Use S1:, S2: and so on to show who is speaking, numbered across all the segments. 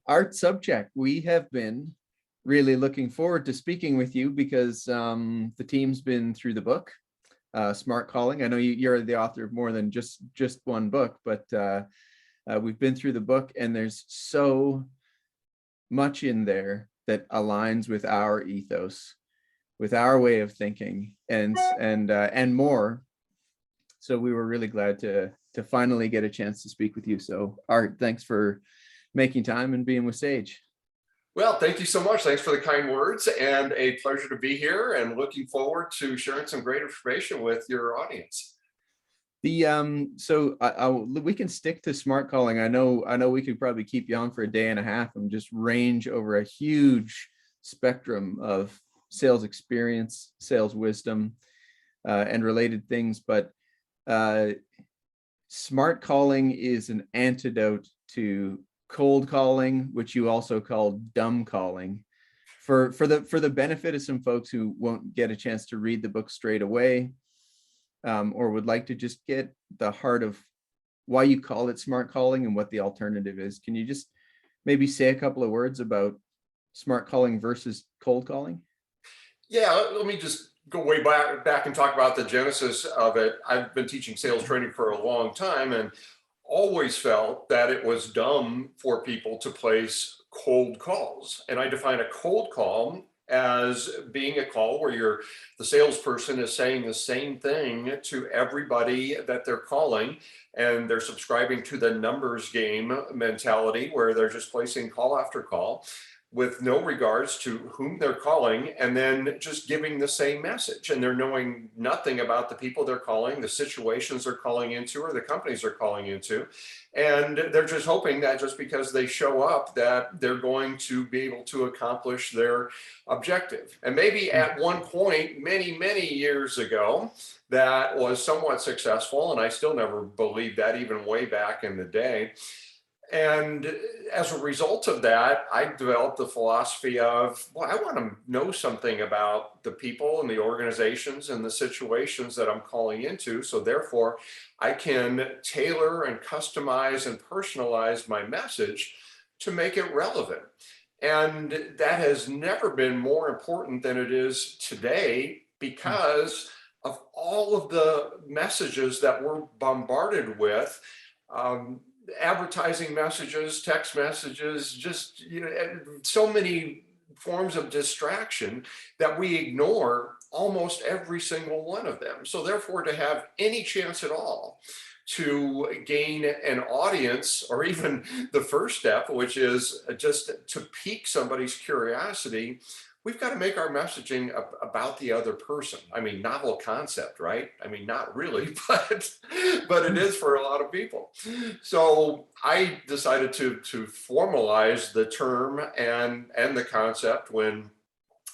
S1: Art Sobczak, we have been really looking forward to speaking with you because the team's been through the book, Smart Calling. I know you're the author of more than just one book, but we've been through the book, and there's so much in there that aligns with our ethos, with our way of thinking, and more. So we were really glad to finally get a chance to speak with you. So Art, thanks for making time and being with Sage.
S2: Well, thank you so much. Thanks for the kind words, and a pleasure to be here, and looking forward to sharing some great information with your audience.
S1: So we can stick to smart calling. I know we could probably keep you on for a day and a half and just range over a huge spectrum of sales experience, sales wisdom, and related things. But smart calling is an antidote to cold calling, which you also call dumb calling. For the benefit of some folks who won't get a chance to read the book straight away, or would like to just get the heart of why you call it smart calling and what the alternative is, can you just maybe say a couple of words about smart calling versus cold calling?
S2: Yeah, let me just go way back and talk about the genesis of it. I've been teaching sales training for a long time, and always felt that it was dumb for people to place cold calls. And I define a cold call as being a call where the salesperson is saying the same thing to everybody that they're calling, and they're subscribing to the numbers game mentality where they're just placing call after call with no regards to whom they're calling, and then just giving the same message. And they're knowing nothing about the people they're calling, the situations they're calling into, or the companies they're calling into. And they're just hoping that just because they show up, that they're going to be able to accomplish their objective. And maybe at one point, many, many years ago, that was somewhat successful. And I still never believed that, even way back in the day. And as a result of that, I developed the philosophy of, well, I want to know something about the people and the organizations and the situations that I'm calling into. So therefore, I can tailor and customize and personalize my message to make it relevant. And that has never been more important than it is today, because of all of the messages that we're bombarded with. Advertising messages, text messages, just so many forms of distraction that we ignore almost every single one of them. So therefore, to have any chance at all to gain an audience, or even the first step, which is just to pique somebody's curiosity, we've got to make our messaging about the other person. I mean, novel concept, right? I mean, not really, but it is for a lot of people. So I decided to formalize the term and the concept when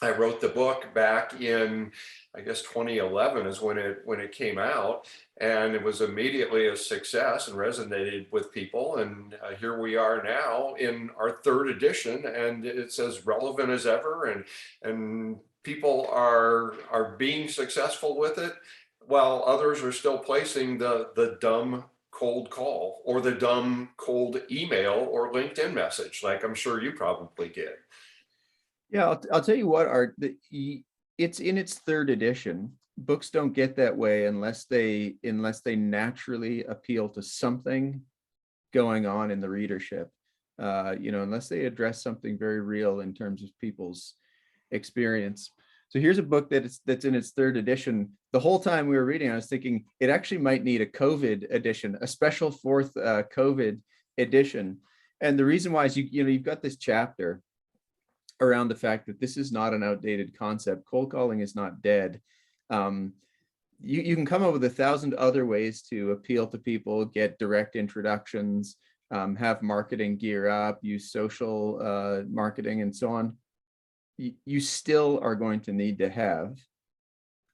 S2: I wrote the book back in, I guess 2011 is when it came out, and it was immediately a success and resonated with people. And here we are now in our third edition, and it's as relevant as ever. And people are being successful with it, while others are still placing the dumb cold call or the dumb cold email or LinkedIn message, like I'm sure you probably get.
S1: Yeah, I'll tell you what, Art, it's in its third edition. Books don't get that way unless they naturally appeal to something going on in the readership. Unless they address something very real in terms of people's experience. So here's a book that's in its third edition. The whole time we were reading, I was thinking it actually might need a COVID edition, a special fourth COVID edition. And the reason why is you've got this chapter around the fact that this is not an outdated concept. Cold calling is not dead. You can come up with 1,000 other ways to appeal to people, get direct introductions, have marketing gear up, use social marketing, and so on. You still are going to need to have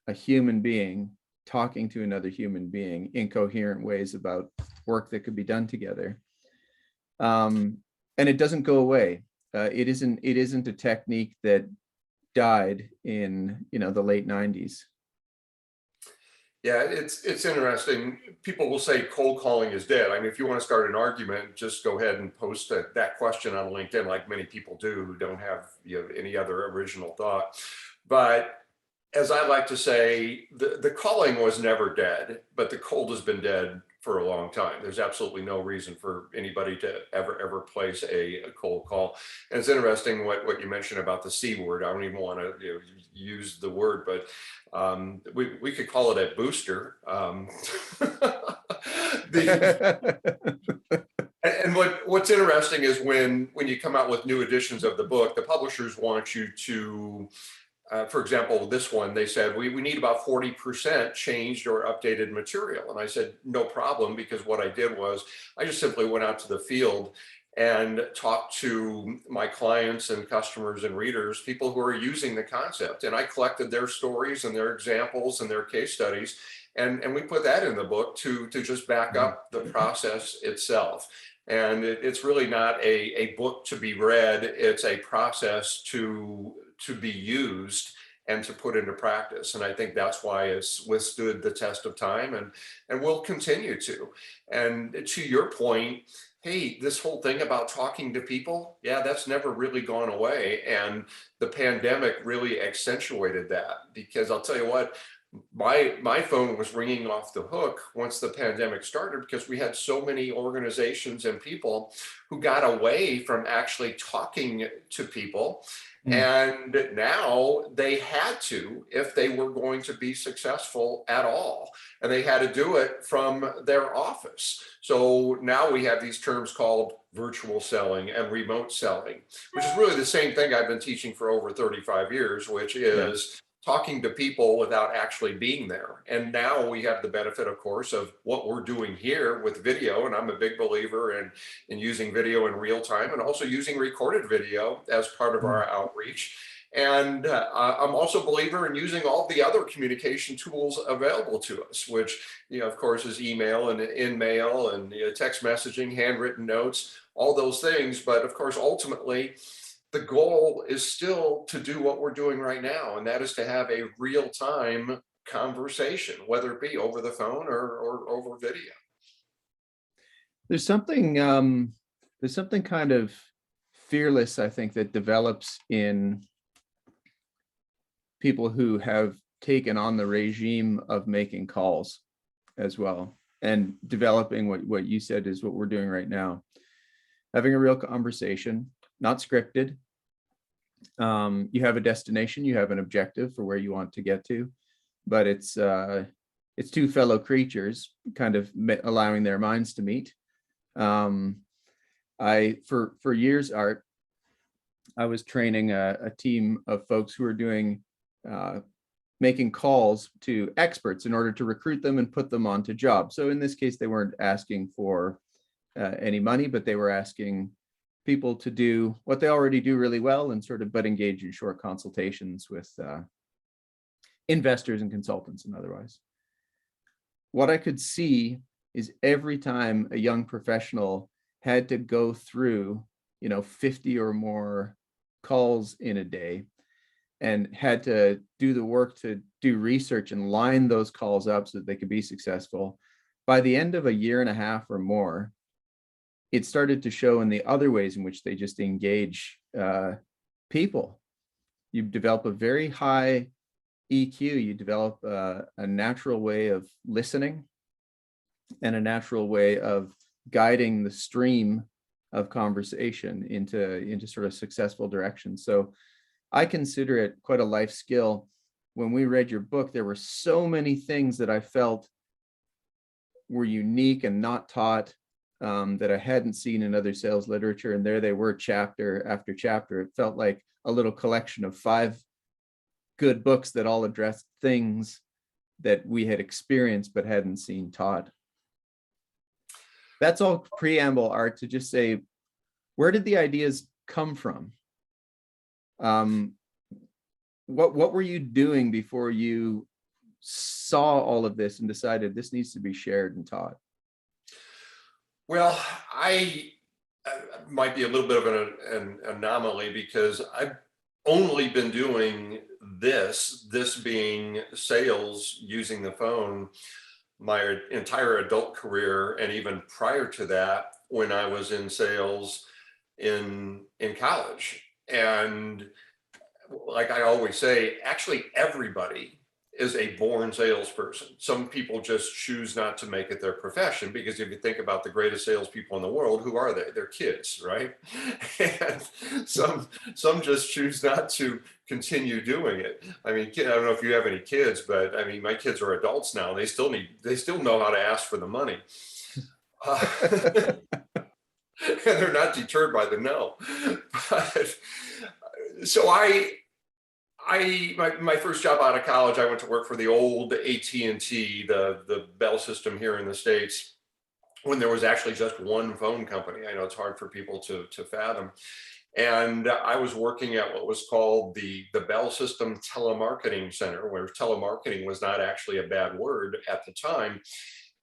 S1: a human being talking to another human being in coherent ways about work that could be done together. And it doesn't go away. It isn't a technique that died in the late 90s.
S2: Yeah, it's interesting. People will say cold calling is dead. I mean, if you want to start an argument, just go ahead and post that question on LinkedIn, like many people do who don't have, any other original thought. But as I like to say, the calling was never dead, but the cold has been dead for a long time. There's absolutely no reason for anybody to ever place a cold call. And it's interesting what you mentioned about the C word. I don't even want to, use the word, but we could call it a booster. The, and what's interesting is when you come out with new editions of the book, the publishers want you to, for example, this one, they said, we need about 40% changed or updated material. And I said, no problem, because what I did was I just simply went out to the field and talked to my clients and customers and readers, people who are using the concept. And I collected their stories and their examples and their case studies. And we put that in the book to just back up the process itself. And it's really not a book to be read. It's a process to be used and to put into practice. And I think that's why it's withstood the test of time and will continue to. And to your point, hey, this whole thing about talking to people, yeah, that's never really gone away. And the pandemic really accentuated that, because I'll tell you what, my phone was ringing off the hook once the pandemic started, because we had so many organizations and people who got away from actually talking to people. And now they had to, if they were going to be successful at all, and they had to do it from their office. So now we have these terms called virtual selling and remote selling, which is really the same thing I've been teaching for over 35 years, which is talking to people without actually being there. And now we have the benefit, of course, of what we're doing here with video. And I'm a big believer in using video in real time, and also using recorded video as part of our outreach. And I'm also a believer in using all the other communication tools available to us, which, of course, is email and in-mail and text messaging, handwritten notes, all those things. But of course, ultimately, the goal is still to do what we're doing right now, and that is to have a real-time conversation, whether it be over the phone or over video.
S1: There's something kind of fearless, I think, that develops in people who have taken on the regime of making calls as well, and developing what you said is what we're doing right now. Having a real conversation, not scripted. You have a destination, you have an objective for where you want to get to, but it's two fellow creatures kind of allowing their minds to meet. For years, Art, I was training a team of folks who were doing making calls to experts in order to recruit them and put them onto jobs. So in this case, they weren't asking for any money, but they were asking people to do what they already do really well, and but engage in short consultations with investors and consultants and otherwise. What I could see is every time a young professional had to go through, 50 or more calls in a day, and had to do the work to do research and line those calls up so that they could be successful, by the end of a year and a half or more, it started to show in the other ways in which they just engage people. You develop a very high EQ, you develop a natural way of listening and a natural way of guiding the stream of conversation into sort of successful direction. So I consider it quite a life skill. When we read your book, there were so many things that I felt were unique and not taught, that I hadn't seen in other sales literature, and there they were, chapter after chapter. It felt like a little collection of 5 good books that all addressed things that we had experienced but hadn't seen taught. That's all preamble, Art, to just say, where did the ideas come from? What were you doing before you saw all of this and decided this needs to be shared and taught?
S2: Well, I might be a little bit of an anomaly, because I've only been doing this being sales using the phone, my entire adult career, and even prior to that, when I was in sales in college. And like I always say, actually everybody is a born salesperson. Some people just choose not to make it their profession, because if you think about the greatest salespeople in the world, who are they? They're kids, right? And some just choose not to continue doing it. I mean, I don't know if you have any kids, but I mean, my kids are adults now. And they still know how to ask for the money. And they're not deterred by the no. But so my first job out of college, I went to work for the old AT&T, the Bell system here in the States, when there was actually just one phone company. I know it's hard for people to fathom. And I was working at what was called the Bell System Telemarketing Center, where telemarketing was not actually a bad word at the time.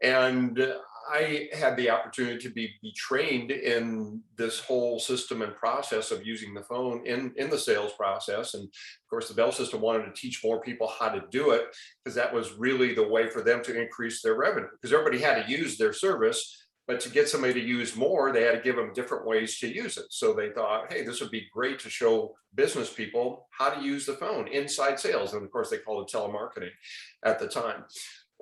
S2: And I had the opportunity to be trained in this whole system and process of using the phone in the sales process. And of course, the Bell system wanted to teach more people how to do it, because that was really the way for them to increase their revenue, because everybody had to use their service. But to get somebody to use more, they had to give them different ways to use it. So they thought, hey, this would be great to show business people how to use the phone inside sales. And of course, they called it telemarketing at the time.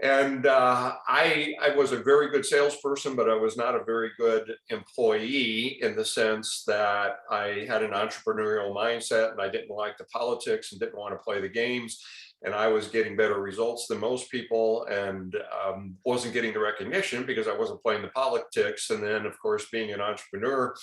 S2: And I was a very good salesperson, but I was not a very good employee, in the sense that I had an entrepreneurial mindset, and I didn't like the politics and didn't want to play the games. And I was getting better results than most people, and wasn't getting the recognition because I wasn't playing the politics. And then, of course, being an entrepreneur,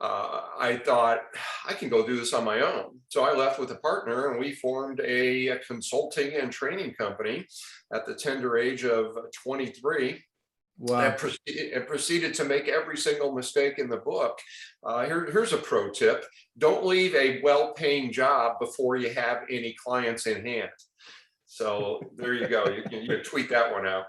S2: I thought, I can go do this on my own. So I left with a partner, and we formed a consulting and training company at the tender age of 23.
S1: Wow.
S2: And proceeded to make every single mistake in the book. Here's a pro tip. Don't leave a well-paying job before you have any clients in hand. So there you go. You can tweet that one out.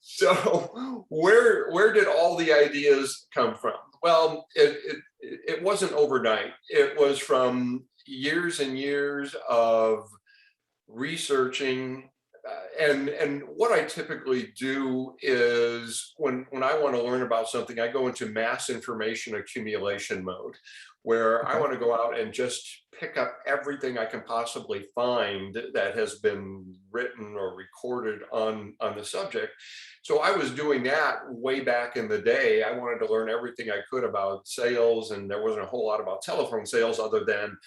S2: So where did all the ideas come from? Well, it wasn't overnight. It was from years and years of researching. And what I typically do is, when I want to learn about something, I go into mass information accumulation mode, where I want to go out and just pick up everything I can possibly find that has been written or recorded on the subject. So I was doing that way back in the day. I wanted to learn everything I could about sales, and there wasn't a whole lot about telephone sales other than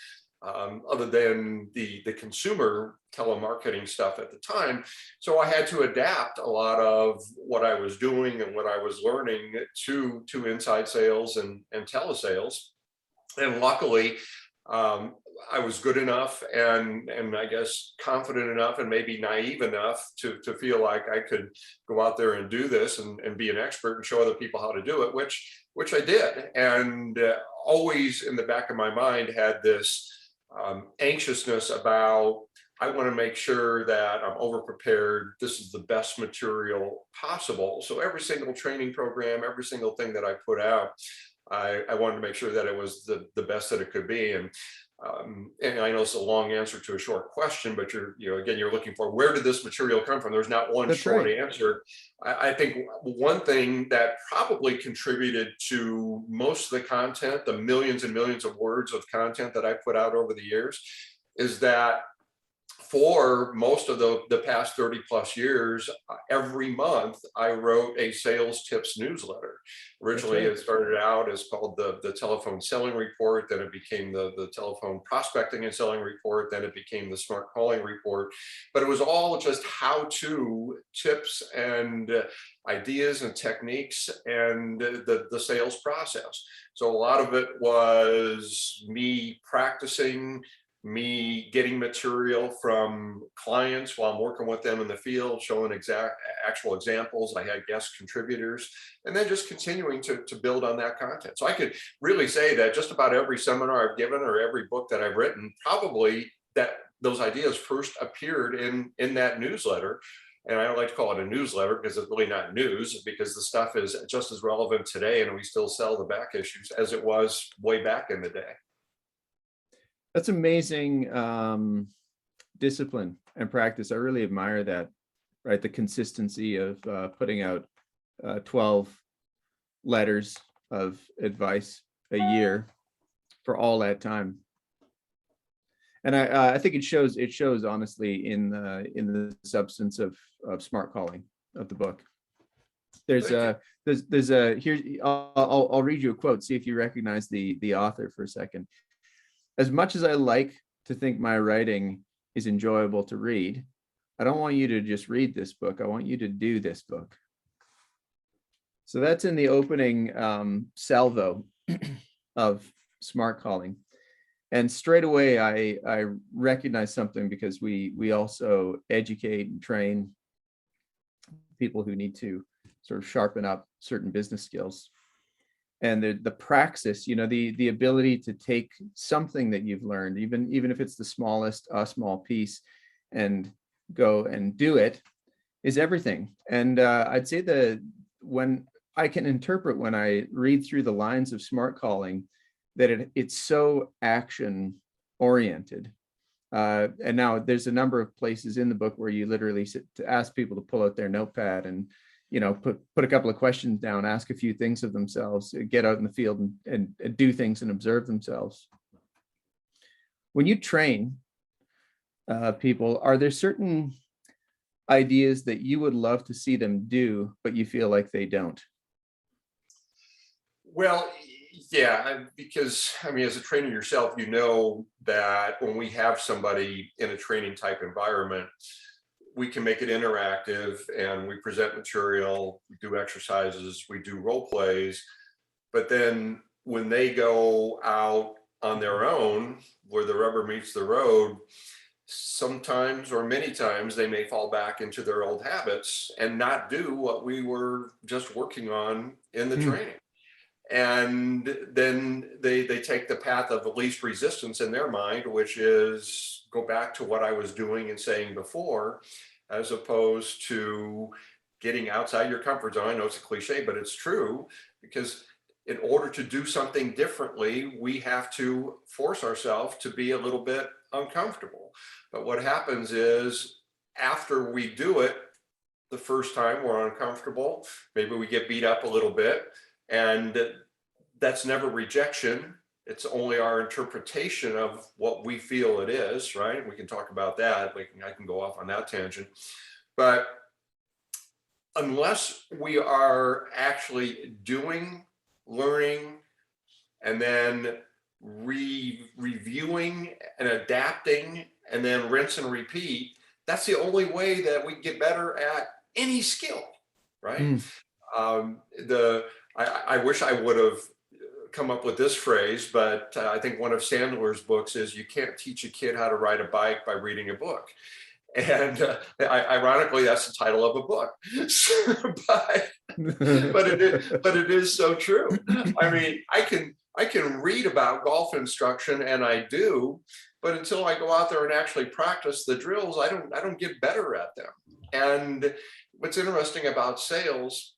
S2: the consumer telemarketing stuff at the time. So I had to adapt a lot of what I was doing and what I was learning to inside sales and telesales. And luckily, I was good enough and I guess confident enough and maybe naive enough to feel like I could go out there and do this and be an expert and show other people how to do it, which I did. And always in the back of my mind had this anxiousness about, I want to make sure that I'm over prepared. This is the best material possible. So every single training program, every single thing that I put out, I wanted to make sure that it was the best that it could be. And I know it's a long answer to a short question, but you're looking for, where did this material come from? There's not one short answer. I think one thing that probably contributed to most of the content, the millions and millions of words of content that I put out over the years, is that for most of the past 30 plus years, every month I wrote a sales tips newsletter. Originally, it started out as called the telephone selling report. Then it became the telephone prospecting and selling report. Then it became the smart calling report. But it was all just how-to tips and ideas and techniques and the sales process. So a lot of it was me practicing, me getting material from clients while I'm working with them in the field, showing actual examples. I had guest contributors, and then just continuing to build on that content. So I could really say that just about every seminar I've given or every book that I've written, probably that those ideas first appeared in that newsletter. And I don't like to call it a newsletter because it's really not news, because the stuff is just as relevant today and we still sell the back issues as it was way back in the day.
S1: That's amazing discipline and practice. I really admire that, right? The consistency of putting out 12 letters of advice a year for all that time. And I think it shows honestly in the substance of smart calling of the book. There's a here, I'll read you a quote, see if you recognize the author for a second. As much as I like to think my writing is enjoyable to read, I don't want you to just read this book. I want you to do this book. So that's in the opening salvo of smart calling. And straight away, I recognize something, because we also educate and train people who need to sort of sharpen up certain business skills. And the praxis, the ability to take something that you've learned, even if it's the smallest small piece, and go and do it, is everything. And I'd say when I can interpret, when I read through the lines of smart calling, that it's so action oriented. And now there's a number of places in the book where you literally sit to ask people to pull out their notepad and put a couple of questions down, ask a few things of themselves, get out in the field and do things and observe themselves. When you train people, are there certain ideas that you would love to see them do, but you feel like they don't?
S2: Well, yeah, because as a trainer yourself, you know that when we have somebody in a training type environment, we can make it interactive and we present material, we do exercises, we do role plays. But then when they go out on their own, where the rubber meets the road, sometimes or many times they may fall back into their old habits and not do what we were just working on in the training. And then they take the path of the least resistance in their mind, which is go back to what I was doing and saying before, as opposed to getting outside your comfort zone. I know it's a cliche, but it's true, because in order to do something differently, we have to force ourselves to be a little bit uncomfortable. But what happens is, after we do it the first time, we're uncomfortable, maybe we get beat up a little bit, and that's never rejection. It's only our interpretation of what we feel it is, right? We can talk about that. I can go off on that tangent. But unless we are actually doing, learning, and then reviewing and adapting, and then rinse and repeat, that's the only way that we get better at any skill, right? I wish I would have come up with this phrase, but I think one of Sandler's books is, you can't teach a kid how to ride a bike by reading a book. And ironically, that's the title of a book. but it is so true. I can read about golf instruction, and I do, but until I go out there and actually practice the drills, I don't get better at them. And what's interesting about sales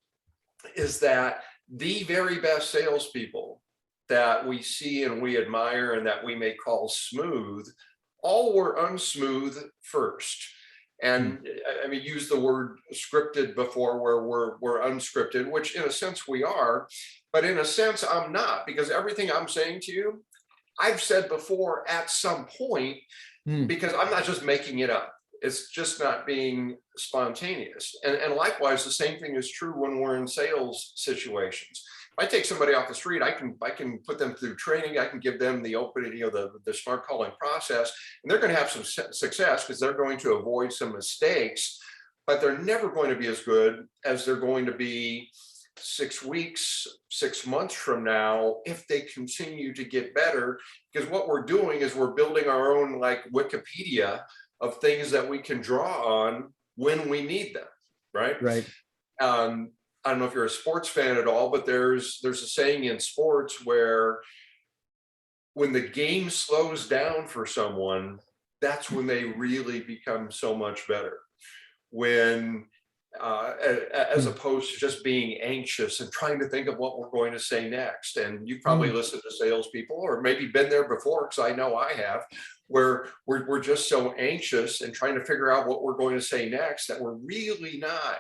S2: is that the very best salespeople that we see and we admire and that we may call smooth, all were unsmooth first. And use the word scripted before, where we're unscripted, which in a sense we are, but in a sense I'm not, because everything I'm saying to you, I've said before at some point, because I'm not just making it up. It's just not being spontaneous. And likewise, the same thing is true when we're in sales situations. If I take somebody off the street, I can put them through training. I can give them the opening, the smart calling process, and they're going to have some success because they're going to avoid some mistakes, but they're never going to be as good as they're going to be 6 weeks, 6 months from now, if they continue to get better. Because what we're doing is we're building our own Wikipedia of things that we can draw on when we need them, right?
S1: Right.
S2: I don't know if you're a sports fan at all, but there's a saying in sports where when the game slows down for someone, that's when they really become so much better. when as opposed to just being anxious and trying to think of what we're going to say next. And you've probably listened to salespeople, or maybe been there before, because I know I have, where we're just so anxious and trying to figure out what we're going to say next that we're really not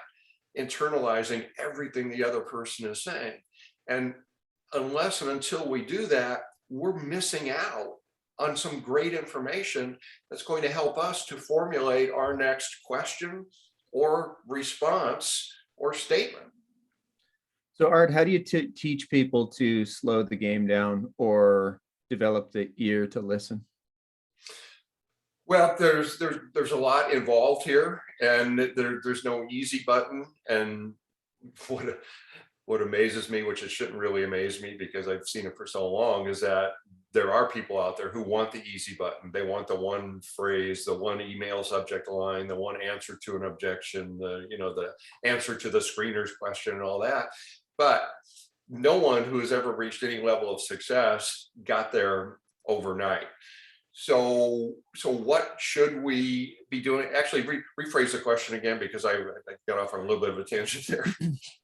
S2: internalizing everything the other person is saying. And unless and until we do that, we're missing out on some great information that's going to help us to formulate our next question or response or statement.
S1: So Art, how do you teach people to slow the game down or develop the ear to listen?
S2: Well, there's a lot involved here, and there's no easy button. And what amazes me, which it shouldn't really amaze me because I've seen it for so long, is that there are people out there who want the easy button. They want the one phrase, the one email subject line, the one answer to an objection, the answer to the screener's question and all that. But no one who has ever reached any level of success got there overnight. So what should we be doing? Actually, rephrase the question again, because I got off on a little bit of a tangent there.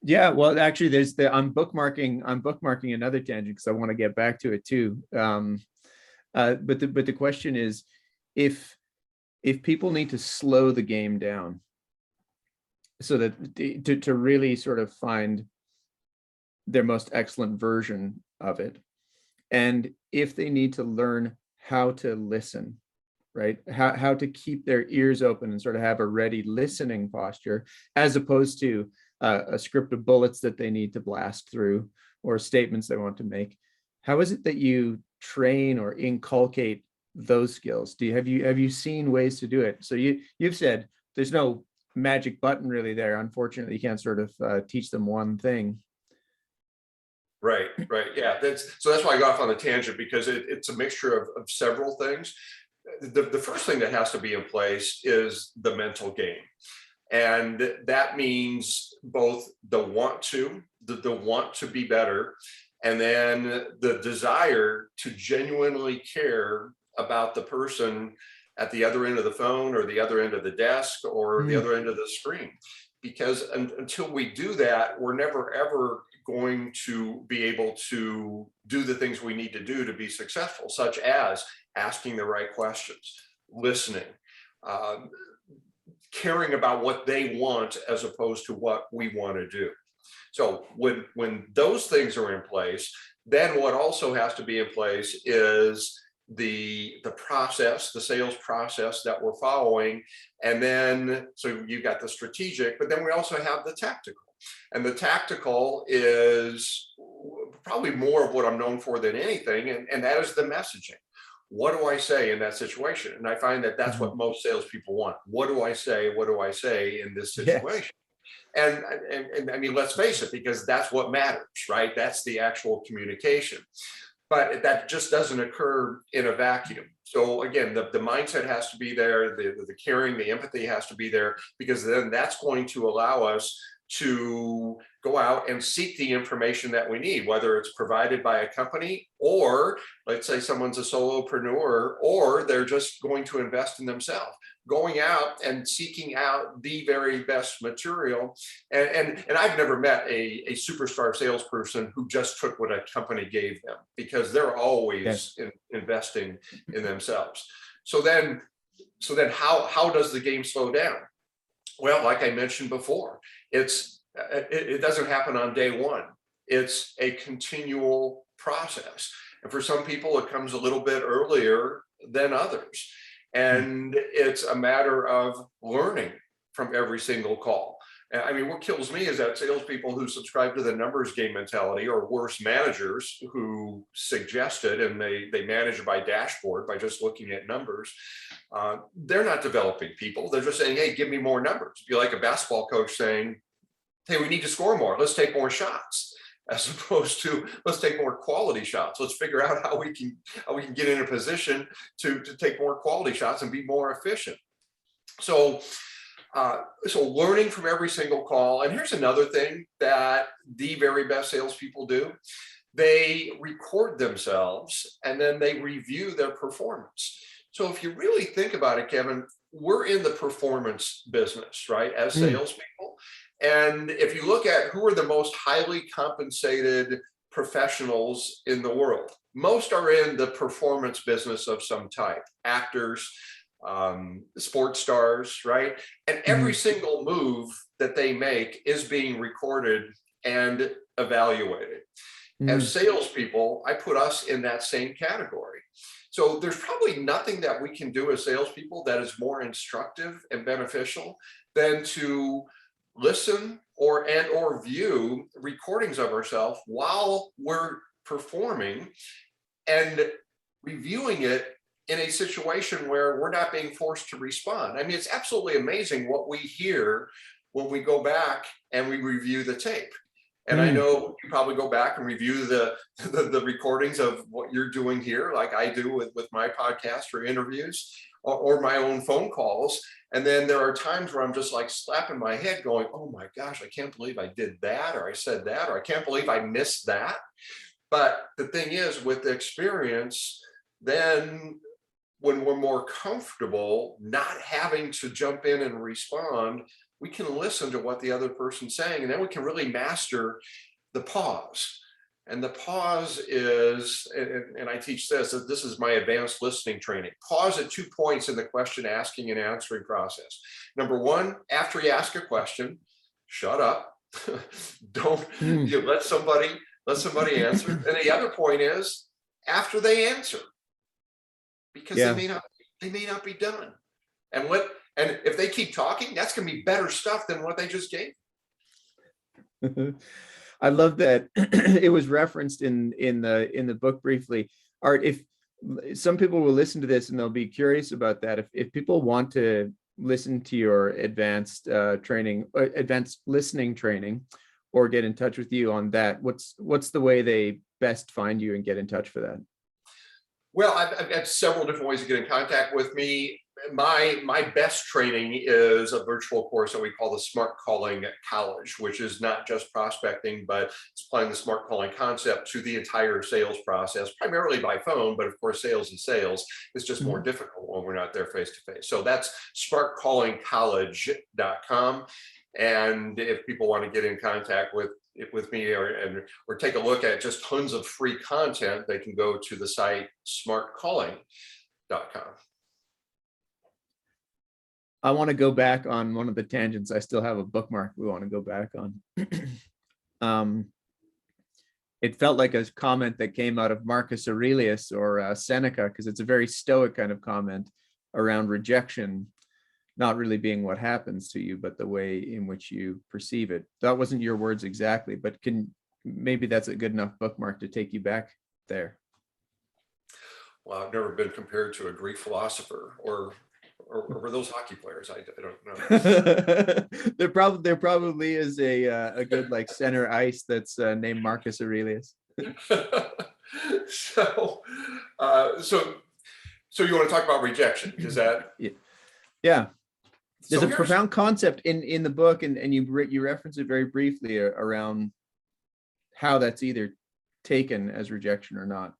S1: Yeah, well, actually, I'm bookmarking another tangent because I want to get back to it too. But the question is, if people need to slow the game down so that to really sort of find their most excellent version of it, and if they need to learn how to listen, right? How to keep their ears open and sort of have a ready listening posture, as opposed to a script of bullets that they need to blast through or statements they want to make. How is it that you train or inculcate those skills? Have you seen ways to do it? So you've said there's no magic button really there. Unfortunately, you can't sort of teach them one thing.
S2: Right. Yeah, that's why I got off on the tangent, because it's a mixture of several things. The first thing that has to be in place is the mental game. And that means both the want to be better, and then the desire to genuinely care about the person at the other end of the phone, or the other end of the desk, or the other end of the screen. Because until we do that, we're never ever going to be able to do the things we need to do to be successful, such as asking the right questions, listening, caring about what they want as opposed to what we want to do. So when those things are in place, then what also has to be in place is the process, the sales process that we're following. And then, so you've got the strategic, but then we also have the tactical. And the tactical is probably more of what I'm known for than anything, and that is the messaging. What do I say in that situation? And I find that that's what most salespeople want. What do I say? What do I say in this situation? Yes. And I mean, let's face it, because that's what matters, right? That's the actual communication. But that just doesn't occur in a vacuum. So again, the mindset has to be there, the caring, the empathy has to be there, because then that's going to allow us to go out and seek the information that we need, whether it's provided by a company, or let's say someone's a solopreneur, or they're just going to invest in themselves, going out and seeking out the very best material. And I've never met a superstar salesperson who just took what a company gave them, because they're always investing in themselves. So then how does the game slow down? Well, like I mentioned before, it doesn't happen on day one. It's a continual process. And for some people, it comes a little bit earlier than others. And it's a matter of learning from every single call. I mean, what kills me is that salespeople who subscribe to the numbers game mentality, or worse, managers who suggest it and they manage by dashboard by just looking at numbers. They're not developing people. They're just saying, hey, give me more numbers. It'd be like a basketball coach saying, hey, we need to score more. Let's take more shots, as opposed to let's take more quality shots. Let's figure out how we can get in a position to take more quality shots and be more efficient. So learning from every single call. And here's another thing that the very best salespeople do. They record themselves and then they review their performance. So if you really think about it, Kevin, we're in the performance business, right? As
S1: Mm.
S2: salespeople. And if you look at who are the most highly compensated professionals in the world, most are in the performance business of some type, actors, sports stars, right? And every single move that they make is being recorded and evaluated. As salespeople, I put us in that same category. So there's probably nothing that we can do as salespeople that is more instructive and beneficial than to listen or view recordings of ourselves while we're performing and reviewing it in a situation where we're not being forced to respond. I mean, it's absolutely amazing what we hear when we go back and we review the tape. And I know you probably go back and review the recordings of what you're doing here, like I do with my podcast or interviews or my own phone calls. And then there are times where I'm just like slapping my head going, oh my gosh, I can't believe I did that, or I said that, or I can't believe I missed that. But the thing is, with the experience, then when we're more comfortable not having to jump in and respond, we can listen to what the other person's saying, and then we can really master the pause. And the pause is, and I teach this is my advanced listening training. Pause at 2 points in the question asking and answering process. Number one, after you ask a question, shut up. Don't let somebody answer. And the other point is after they answer, because they may not be done. And if they keep talking, that's going to be better stuff than what they just gave.
S1: I love that it was referenced in the book briefly. Art, if some people will listen to this and they'll be curious about that, if people want to listen to your advanced listening training, or get in touch with you on that, what's the way they best find you and get in touch for that?
S2: Well, I've got several different ways to get in contact with me. My best training is a virtual course that we call the Smart Calling College, which is not just prospecting, but it's applying the smart calling concept to the entire sales process, primarily by phone. But of course, sales is sales. It's just more difficult when we're not there face to face. So that's smartcallingcollege.com. And if people want to get in contact with me or take a look at just tons of free content, they can go to the site smartcalling.com.
S1: I want to go back on one of the tangents. I still have a bookmark we want to go back on. It felt like a comment that came out of Marcus Aurelius or Seneca, because it's a very stoic kind of comment around rejection not really being what happens to you, but the way in which you perceive it. That wasn't your words exactly, but maybe that's a good enough bookmark to take you back there.
S2: Well, I've never been compared to a Greek philosopher or were those hockey players? I don't know.
S1: there probably is a good like center ice that's named Marcus Aurelius.
S2: So you want to talk about rejection? Is that?
S1: Yeah. There's a profound concept in the book, and you reference it very briefly around how that's either taken as rejection or not.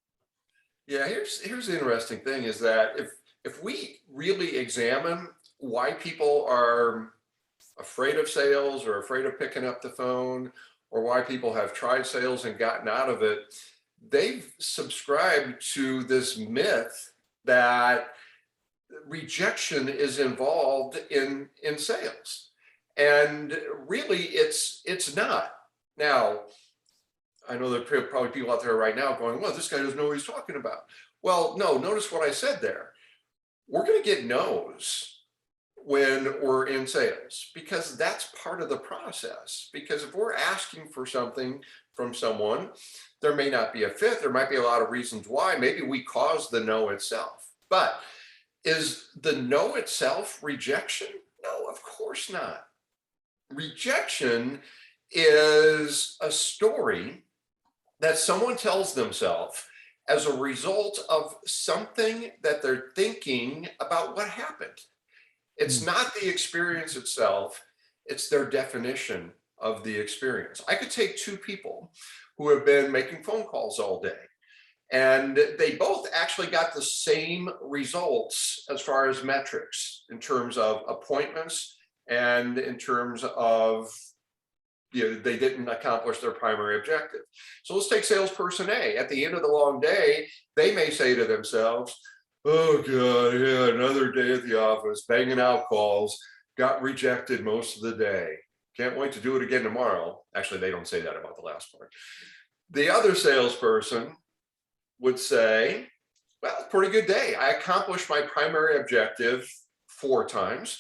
S2: Yeah, here's the interesting thing is that if we really examine why people are afraid of sales or afraid of picking up the phone, or why people have tried sales and gotten out of it, they've subscribed to this myth that rejection is involved in sales. And really it's not. Now, I know there are probably people out there right now going, well, this guy doesn't know what he's talking about. Well, no, notice what I said there. We're going to get no's when we're in sales, because that's part of the process. Because if we're asking for something from someone, there may not be a fit. There might be a lot of reasons why. Maybe we caused the no itself. But is the no itself rejection? No, of course not. Rejection is a story that someone tells themselves as a result of something that they're thinking about what happened. It's not the experience itself, it's their definition of the experience. I could take two people who have been making phone calls all day, And they both actually got the same results as far as metrics in terms of appointments and in terms of, they didn't accomplish their primary objective. So let's take salesperson A. At the end of the long day, they may say to themselves, oh God, yeah, another day at the office, banging out calls, got rejected most of the day. Can't wait to do it again tomorrow. Actually, they don't say that about the last part. The other salesperson would say, well, pretty good day. I accomplished my primary objective 4 times,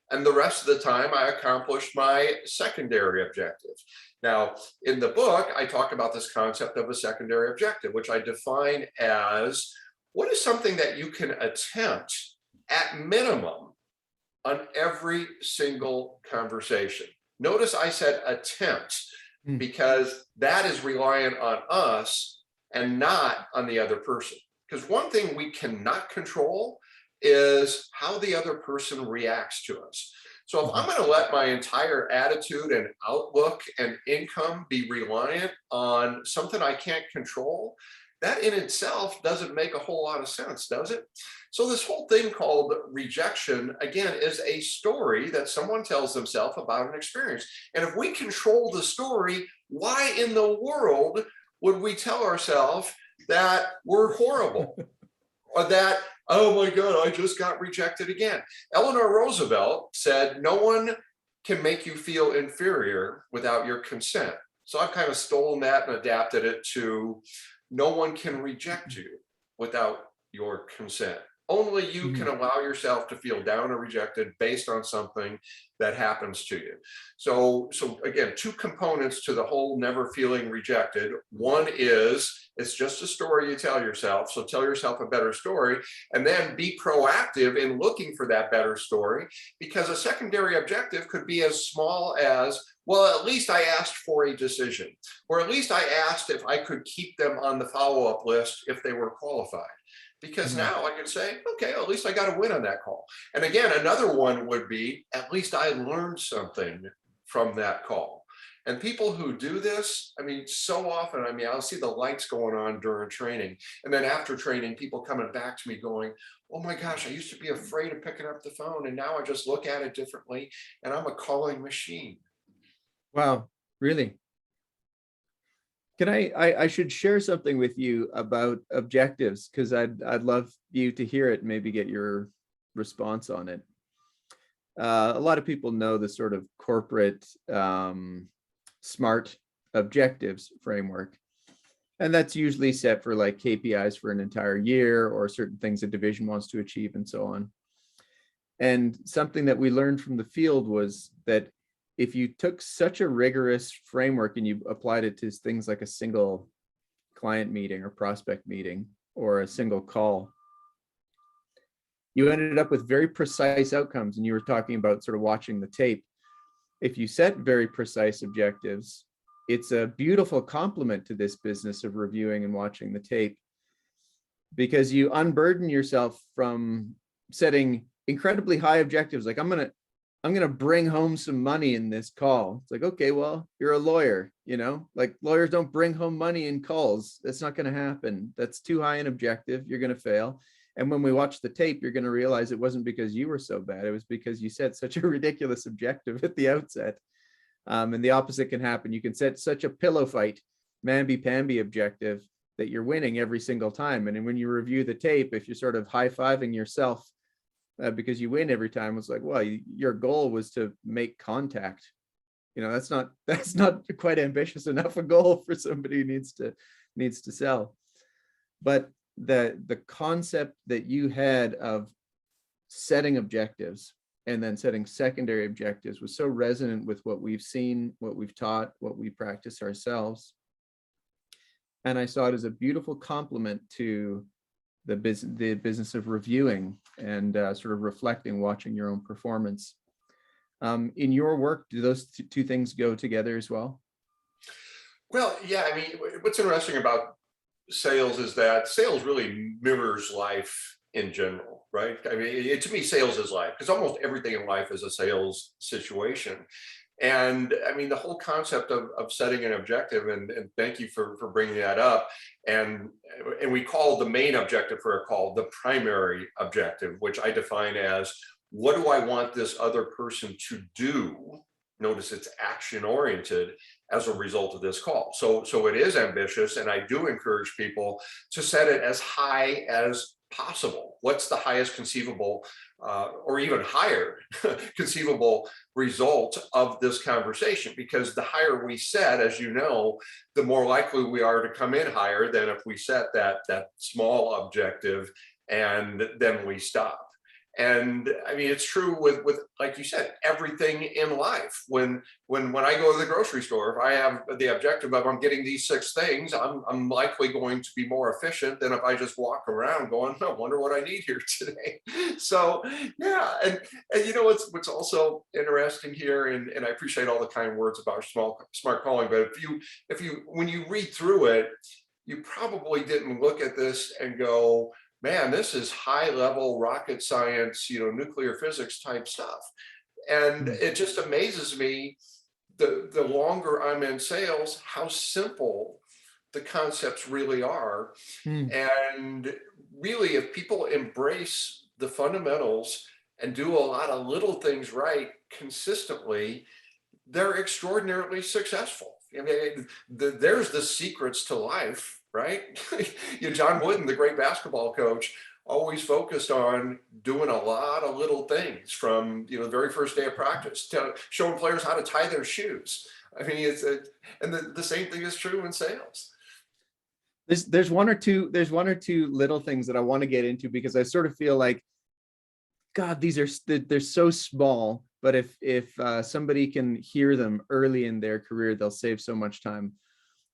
S2: and the rest of the time I accomplished my secondary objective. Now, in the book, I talk about this concept of a secondary objective, which I define as what is something that you can attempt at minimum on every single conversation. Notice I said attempt, because that is reliant on us and not on the other person. Because one thing we cannot control is how the other person reacts to us. So if I'm going to let my entire attitude and outlook and income be reliant on something I can't control, that in itself doesn't make a whole lot of sense, does it? So this whole thing called rejection, again, is a story that someone tells themselves about an experience. And if we control the story, why in the world would we tell ourselves that we're horrible or that, oh my God, I just got rejected again? Eleanor Roosevelt said, no one can make you feel inferior without your consent. So I've kind of stolen that and adapted it to no one can reject you without your consent. Only you can allow yourself to feel down or rejected based on something that happens to you. So again, 2 components to the whole never feeling rejected. One is it's just a story you tell yourself. So tell yourself a better story, and then be proactive in looking for that better story, because a secondary objective could be as small as, well, at least I asked for a decision, or at least I asked if I could keep them on the follow-up list if they were qualified. Because now I can say, okay, at least I got a win on that call. And again, another one would be, at least I learned something from that call. And people who do this, I mean, so often, I mean, I'll see the lights going on during training. And then after training, people coming back to me going, oh my gosh, I used to be afraid of picking up the phone, and now I just look at it differently, and I'm a calling machine.
S1: Wow, really? Can I should share something with you about objectives, because I'd love you to hear it and maybe get your response on it. A lot of people know the sort of corporate SMART objectives framework. And that's usually set for like KPIs for an entire year, or certain things a division wants to achieve, and so on. And something that we learned from the field was that if you took such a rigorous framework and you applied it to things like a single client meeting or prospect meeting or a single call, you ended up with very precise outcomes. And you were talking about sort of watching the tape. If you set very precise objectives, it's a beautiful complement to this business of reviewing and watching the tape, because you unburden yourself from setting incredibly high objectives. Like, I'm gonna bring home some money in this call. It's like, okay, well, you're a lawyer, like lawyers don't bring home money in calls. That's not going to happen. That's too high an objective. You're going to fail. And when we watch the tape, you're going to realize it wasn't because you were so bad. It was because you set such a ridiculous objective at the outset. And the opposite can happen. You can set such a pillow fight, mamby-pamby objective that you're winning every single time. And then when you review the tape, if you're sort of high-fiving yourself because you win every time, it's like, well, your goal was to make contact. That's not quite ambitious enough a goal for somebody who needs to sell. But the concept that you had of setting objectives and then setting secondary objectives was so resonant with what we've seen, what we've taught, what we practice ourselves. And I saw it as a beautiful complement to the business of reviewing and sort of reflecting, watching your own performance. In your work, do those two things go together as well?
S2: Well, yeah, I mean, what's interesting about sales is that sales really mirrors life in general, right? I mean, to me, sales is life, because almost everything in life is a sales situation. And I mean, the whole concept of setting an objective, and thank you for bringing that up. And, and we call the main objective for a call the primary objective, which I define as, what do I want this other person to do? Notice it's action oriented as a result of this call. So it is ambitious, and I do encourage people to set it as high as possible. What's the highest conceivable or even higher conceivable result of this conversation? Because the higher we set, as you know, the more likely we are to come in higher than if we set that small objective and then we stop. And I mean, it's true with like you said, everything in life. When I go to the grocery store, if I have the objective of I'm getting these 6 things, I'm likely going to be more efficient than if I just walk around going, I wonder what I need here today. So yeah, and you know what's also interesting here, and I appreciate all the kind words about smart calling, but if you when you read through it, you probably didn't look at this and go, man, this is high level rocket science, nuclear physics type stuff. And it just amazes me, the longer I'm in sales, how simple the concepts really are. And really, if people embrace the fundamentals and do a lot of little things right consistently, they're extraordinarily successful. I mean, there's the secrets to life, right? John Wooden, the great basketball coach, always focused on doing a lot of little things from the very first day of practice to showing players how to tie their shoes. I mean, and the same thing is true in sales.
S1: There's one or two little things that I want to get into, because I sort of feel like, God, they're so small, but if somebody can hear them early in their career, they'll save so much time.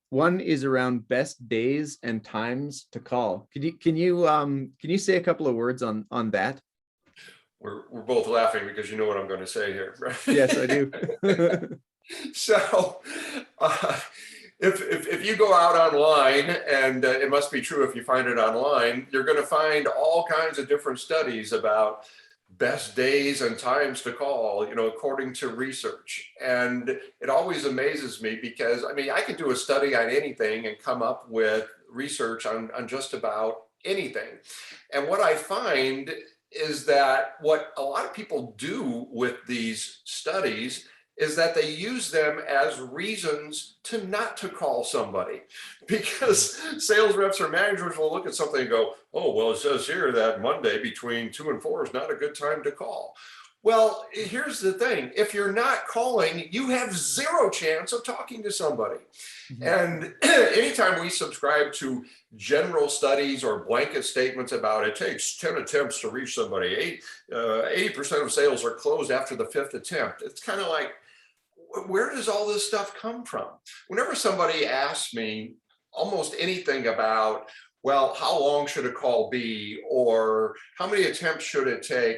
S1: One is around best days and times to call. Can you say a couple of words on that?
S2: We're both laughing because you know what I'm going to say here, right?
S1: Yes, I do.
S2: So if you go out online, and it must be true if you find it online, you're going to find all kinds of different studies about best days and times to call, according to research. And it always amazes me because, I mean, I could do a study on anything and come up with research on just about anything. And what I find is that what a lot of people do with these studies is that they use them as reasons to not to call somebody, because sales reps or managers will look at something and go, oh, well, it says here that Monday between 2 and 4 is not a good time to call. Well, here's the thing. If you're not calling, you have zero chance of talking to somebody. And anytime we subscribe to general studies or blanket statements about it takes 10 attempts to reach somebody, 80% of sales are closed after the 5th attempt, it's kind of like, where does all this stuff come from? Whenever somebody asks me almost anything about, well, how long should a call be, or how many attempts should it take,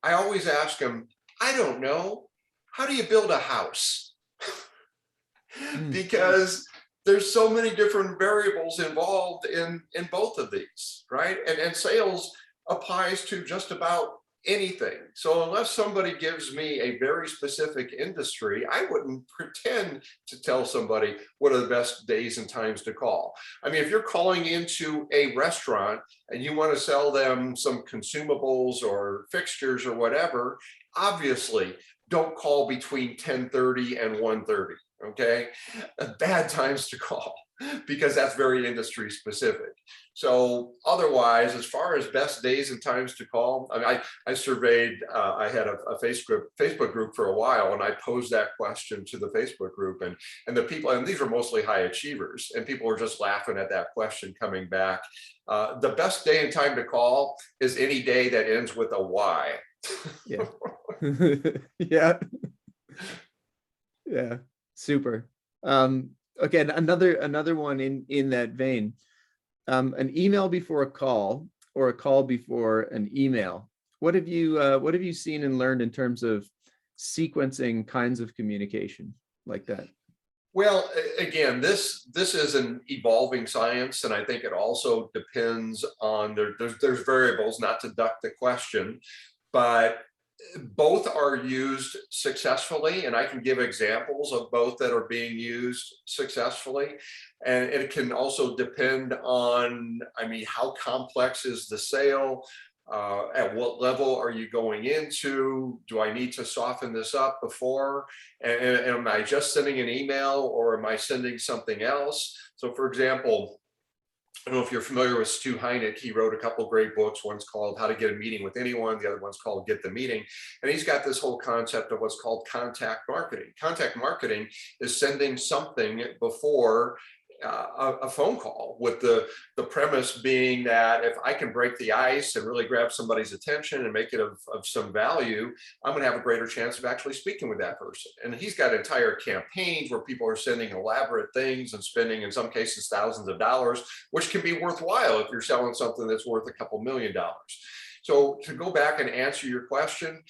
S2: I always ask them, I don't know. How do you build a house? Because there's so many different variables involved in both of these, right? And sales applies to just about anything. So unless somebody gives me a very specific industry, I wouldn't pretend to tell somebody what are the best days and times to call. I mean, if you're calling into a restaurant and you want to sell them some consumables or fixtures or whatever, obviously don't call between 10:30 and 1:30. Okay, bad times to call, because that's very industry specific. So otherwise, as far as best days and times to call, I mean, I surveyed, I had a Facebook group for a while, and I posed that question to the Facebook group, and the people, and these were mostly high achievers, and people were just laughing at that question coming back. The best day and time to call is any day that ends with a Y.
S1: Yeah. Yeah. Yeah. Super. Again, another one in that vein. An email before a call, or a call before an email. What have you seen and learned in terms of sequencing kinds of communication like that?
S2: Well, again, this is an evolving science, and I think it also depends on there's variables, not to duck the question, but both are used successfully, and I can give examples of both that are being used successfully. And it can also depend on, I mean, how complex is the sale? At what level are you going into? Do I need to soften this up before? And am I just sending an email, or am I sending something else? So for example, I don't know if you're familiar with Stu Heineck. He wrote a couple great books. One's called How to Get a Meeting with Anyone. The other one's called Get the Meeting. And he's got this whole concept of what's called contact marketing. Contact marketing is sending something before a phone call, with the premise being that if I can break the ice and really grab somebody's attention and make it of some value, I'm going to have a greater chance of actually speaking with that person. And he's got entire campaigns where people are sending elaborate things and spending, in some cases, thousands of dollars, which can be worthwhile if you're selling something that's worth a couple $1,000,000. So to go back and answer your question,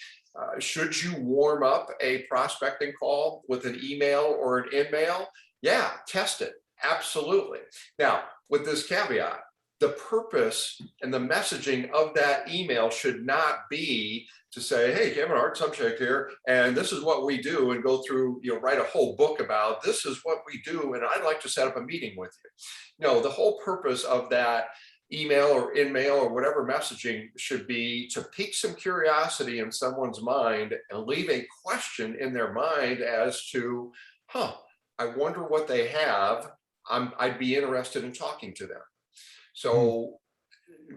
S2: should you warm up a prospecting call with an email or an in-mail? Yeah, test it. Absolutely. Now, with this caveat, the purpose and the messaging of that email should not be to say, hey, Kevin, Art Sobczak here, and this is what we do, and go through, write a whole book about this is what we do, and I'd like to set up a meeting with you. No, the whole purpose of that email or in-mail or whatever messaging should be to pique some curiosity in someone's mind and leave a question in their mind as to, I wonder what they have. I'd be interested in talking to them. So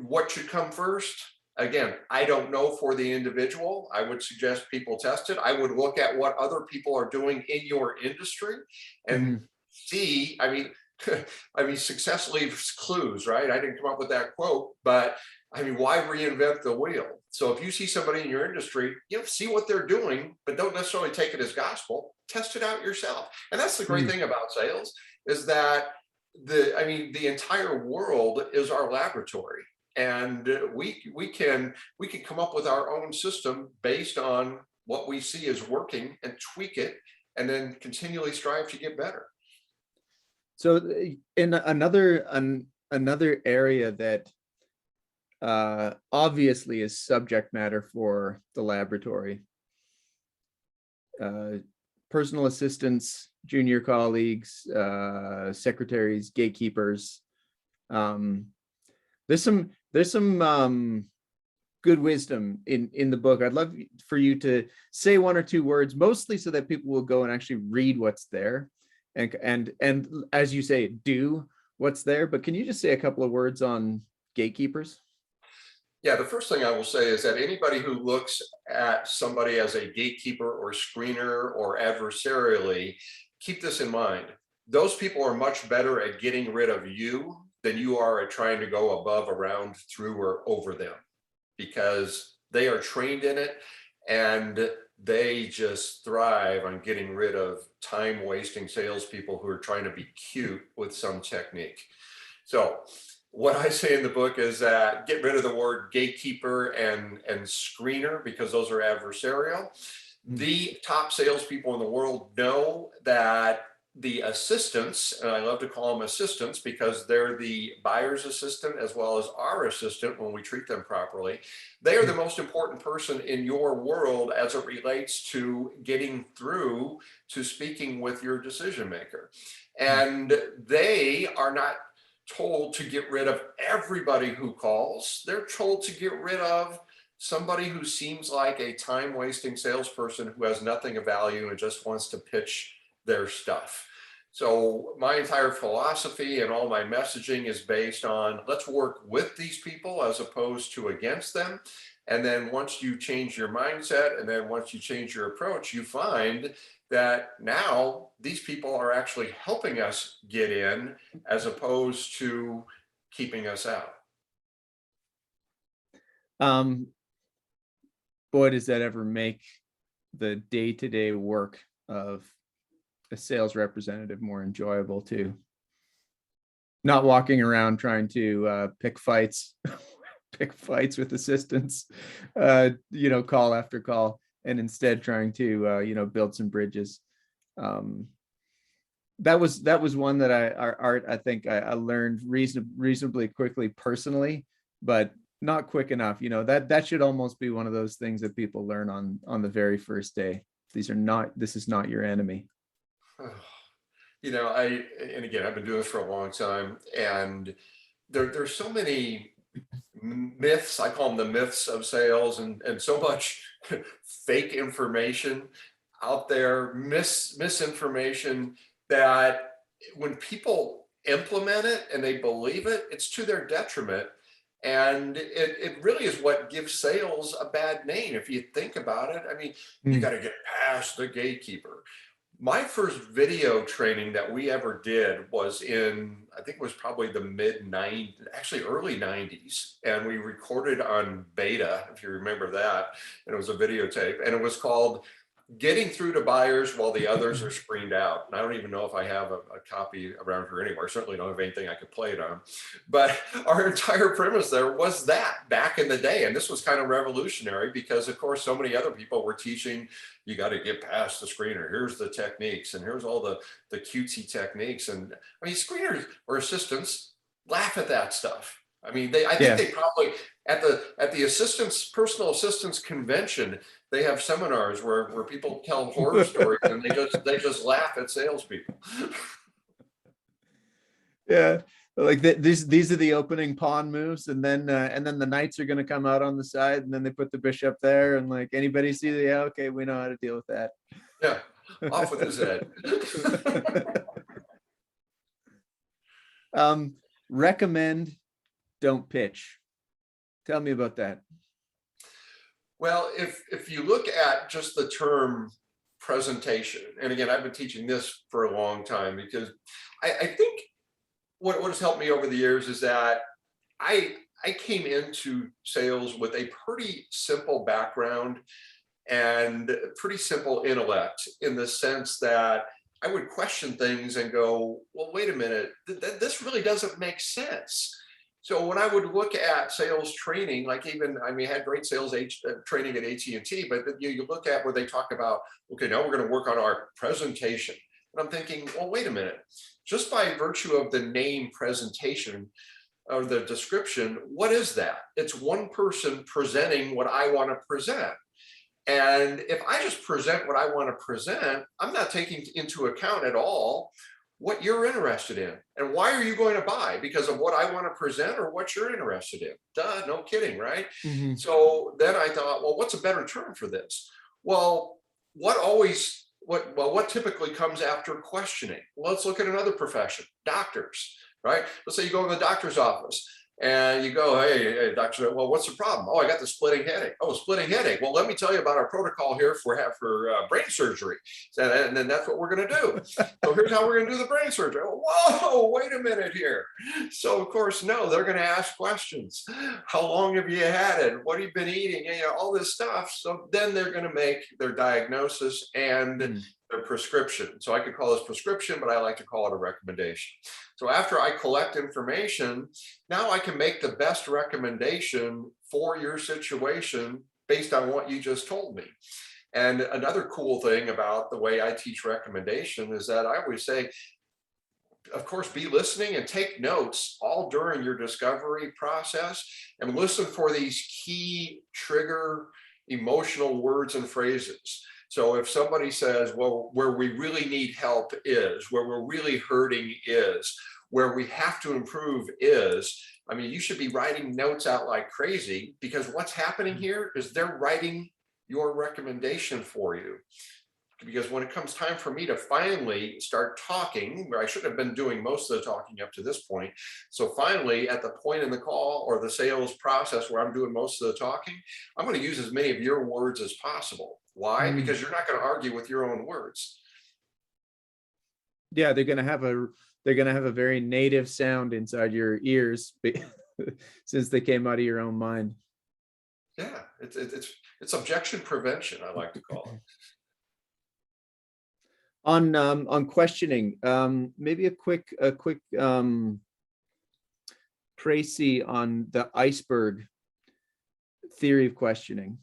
S2: what should come first? Again, I don't know for the individual. I would suggest people test it. I would look at what other people are doing in your industry and see, I mean, success leaves clues, right? I didn't come up with that quote, but I mean, why reinvent the wheel? So if you see somebody in your industry, see what they're doing, but don't necessarily take it as gospel. Test it out yourself. And that's the great thing about sales, is that the entire world is our laboratory, and we can come up with our own system based on what we see is working and tweak it, and then continually strive to get better.
S1: So in another area that obviously is subject matter for the laboratory, personal assistants, junior colleagues, secretaries, gatekeepers. There's some good wisdom in the book. I'd love for you to say one or two words, mostly so that people will go and actually read what's there, and as you say, do what's there. But can you just say a couple of words on gatekeepers?
S2: Yeah, the first thing I will say is that anybody who looks at somebody as a gatekeeper or screener or adversarially, keep this in mind. Those people are much better at getting rid of you than you are at trying to go above, around, through, or over them, because they are trained in it and they just thrive on getting rid of time-wasting salespeople who are trying to be cute with some technique. So what I say in the book is that get rid of the word gatekeeper and screener, because those are adversarial. The top salespeople in the world know that the assistants, and I love to call them assistants because they're the buyer's assistant as well as our assistant when we treat them properly. They are the most important person in your world as it relates to getting through to speaking with your decision maker. And they are not told to get rid of everybody who calls. They're told to get rid of somebody who seems like a time-wasting salesperson who has nothing of value and just wants to pitch their stuff. So my entire philosophy and all my messaging is based on, let's work with these people as opposed to against them. And then once you change your mindset, and then once you change your approach, you find that now these people are actually helping us get in as opposed to keeping us out.
S1: Boy, does that ever make the day-to-day work of a sales representative more enjoyable too. Not walking around trying to pick fights with assistants, call after call, and instead trying to build some bridges. That was one that I think I learned reasonably quickly personally, but not quick enough. You know, that should almost be one of those things that people learn on the very first day. This is not your enemy.
S2: You know, and again, I've been doing this for a long time, and there's so many myths. I call them the myths of sales, and so much fake information out there, misinformation, that when people implement it and they believe it, it's to their detriment. And it really is what gives sales a bad name. If you think about it, I mean, you got to get past the gatekeeper. My first video training that we ever did was in, I think it was probably the mid 90s, actually early 90s. And we recorded on beta, if you remember that. And it was a videotape, and it was called Getting Through to Buyers While the Others Are Screened Out. And I don't even know if I have a copy around here anywhere. Certainly don't have anything I could play it on. But our entire premise there was that back in the day. And this was kind of revolutionary because, of course, so many other people were teaching, you got to get past the screener. Here's the techniques, and here's all the cutesy techniques. And I mean, screeners or assistants laugh at that stuff. I mean, I think they probably at the personal assistance convention, they have seminars where people tell horror stories, and they just laugh at salespeople.
S1: Yeah, like these are the opening pawn moves, and then the knights are going to come out on the side, and then they put the bishop there, and like, anybody see the, yeah, okay, we know how to deal with that.
S2: Yeah, off with his head.
S1: Recommend, don't pitch. Tell me about that.
S2: Well, if you look at just the term presentation, and again, I've been teaching this for a long time, because I think what has helped me over the years is that I came into sales with a pretty simple background and pretty simple intellect, in the sense that I would question things and go, well, wait a minute, this really doesn't make sense. So when I would look at sales training, like even, I mean, I had great sales training at AT&T, but you look at where they talk about, okay, now we're going to work on our presentation. And I'm thinking, well, wait a minute, just by virtue of the name presentation or the description, what is that? It's one person presenting what I want to present. And if I just present what I want to present, I'm not taking into account at all what you're interested in. And why are you going to buy? Because of what I want to present or what you're interested in? Duh, no kidding, right?
S1: Mm-hmm.
S2: So then I thought, well, what's a better term for this? Well, what typically comes after questioning? Well, let's look at another profession, doctors, right? Let's say you go in the doctor's office and you go, hey, doctor, well, what's the problem? Oh, I got the splitting headache. Oh, splitting headache. Well, let me tell you about our protocol here for brain surgery. And then that's what we're going to do. So here's how we're going to do the brain surgery. Whoa, wait a minute here. So of course, no, they're going to ask questions. How long have you had it? What have you been eating? You know, all this stuff. So then they're going to make their diagnosis and their prescription. So I could call this prescription, but I like to call it a recommendation. So after I collect information, now I can make the best recommendation for your situation based on what you just told me. And another cool thing about the way I teach recommendation is that I always say, of course, be listening and take notes all during your discovery process, and listen for these key trigger emotional words and phrases. So if somebody says, well, where we really need help is, where we're really hurting is, where we have to improve is, I mean, you should be writing notes out like crazy, because what's happening here is they're writing your recommendation for you. Because when it comes time for me to finally start talking, where I should have been doing most of the talking up to this point. So finally, at the point in the call or the sales process where I'm doing most of the talking, I'm going to use as many of your words as possible. Why? Because you're not going to argue with your own words.
S1: Yeah, they're going to have a very native sound inside your ears since they came out of your own mind.
S2: Yeah, it's objection prevention, I like to call it.
S1: On questioning, maybe a quick précis on the iceberg theory of questioning.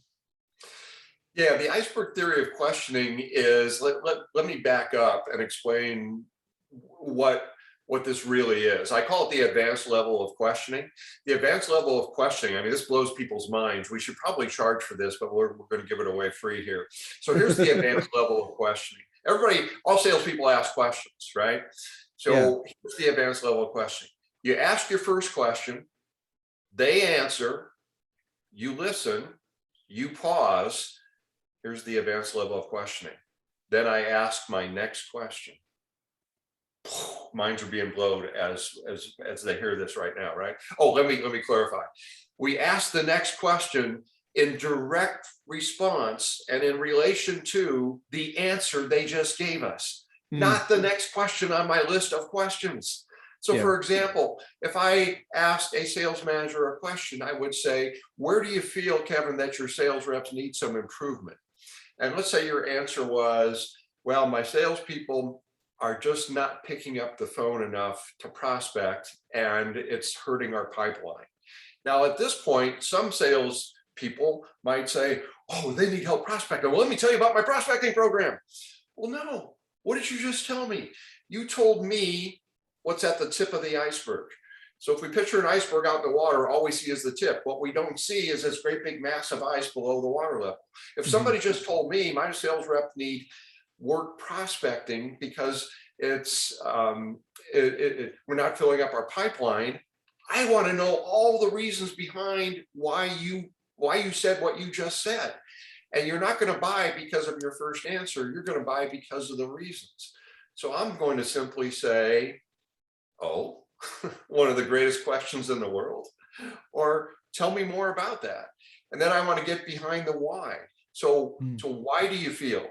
S2: Yeah, the iceberg theory of questioning is, let me back up and explain what what this really is. I call it the advanced level of questioning. The advanced level of questioning, I mean, this blows people's minds. We should probably charge for this, but we're going to give it away free here. So here's the advanced level of questioning. Everybody, all salespeople ask questions, right? So here's the advanced level of questioning. You ask your first question, they answer, you listen, you pause. Here's the advanced level of questioning. Then I ask my next question. Minds are being blown as they hear this right now, right? Oh, let me clarify. We ask the next question in direct response and in relation to the answer they just gave us, not the next question on my list of questions. So for example, if I asked a sales manager a question, I would say, where do you feel, Kevin, that your sales reps need some improvement? And let's say your answer was, well, my salespeople are just not picking up the phone enough to prospect, and it's hurting our pipeline. Now, at this point, some sales people might say, oh, they need help prospecting. Well, let me tell you about my prospecting program. Well, no, what did you just tell me? You told me what's at the tip of the iceberg. So if we picture an iceberg out in the water, all we see is the tip. What we don't see is this great big mass of ice below the water level. If somebody just told me my sales rep need work prospecting because it's we're not filling up our pipeline, I want to know all the reasons behind why you said what you just said. And you're not going to buy because of your first answer. You're going to buy because of the reasons. So I'm going to simply say, oh, one of the greatest questions in the world, or tell me more about that. And then I want to get behind the why. So why do you feel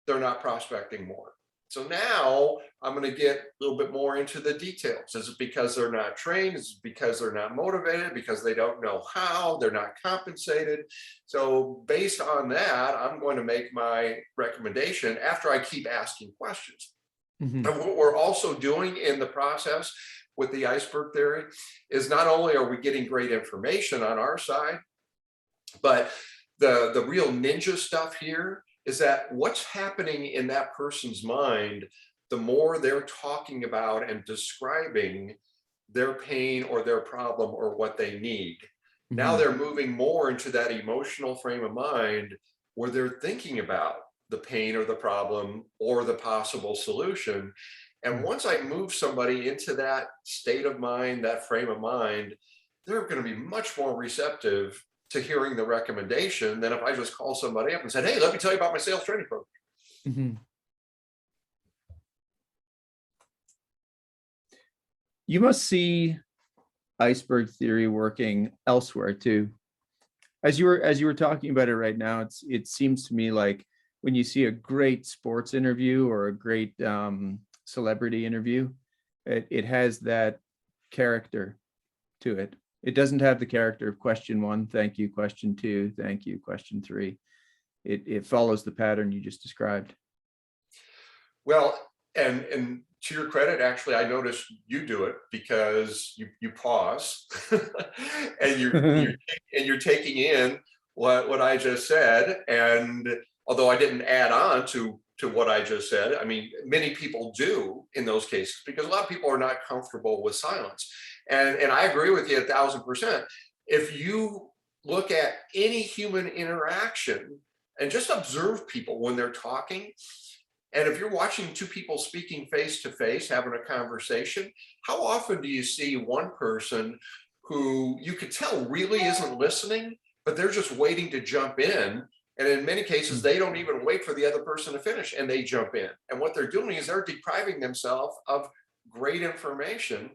S2: they're not prospecting more? So now I'm going to get a little bit more into the details. Is it because they're not trained? Is it because they're not motivated? Because they don't know how? They're not compensated? So based on that, I'm going to make my recommendation after I keep asking questions. And what we're also doing in the process with the iceberg theory is not only are we getting great information on our side, but the real ninja stuff here is that what's happening in that person's mind, the more they're talking about and describing their pain or their problem or what they need. Now they're moving more into that emotional frame of mind where they're thinking about the pain or the problem or the possible solution. And once I move somebody into that state of mind, that frame of mind, they're going to be much more receptive to hearing the recommendation than if I just call somebody up and said, hey, let me tell you about my sales training program.
S1: You must see iceberg theory working elsewhere too. As you were talking about it right now, it seems to me like when you see a great sports interview or a great celebrity interview, it has that character to it. It doesn't have the character of question one, thank you, question two, thank you, question three. It follows the pattern you just described.
S2: Well, and to your credit, actually, I noticed you do it because you pause and you're taking in what I just said. And although I didn't add on to what I just said, I mean, many people do in those cases because a lot of people are not comfortable with silence. And I agree with you 1,000%. If you look at any human interaction and just observe people when they're talking, and if you're watching two people speaking face to face, having a conversation, how often do you see one person who you could tell really isn't listening, but they're just waiting to jump in? And in many cases, they don't even wait for the other person to finish and they jump in. And what they're doing is they're depriving themselves of great information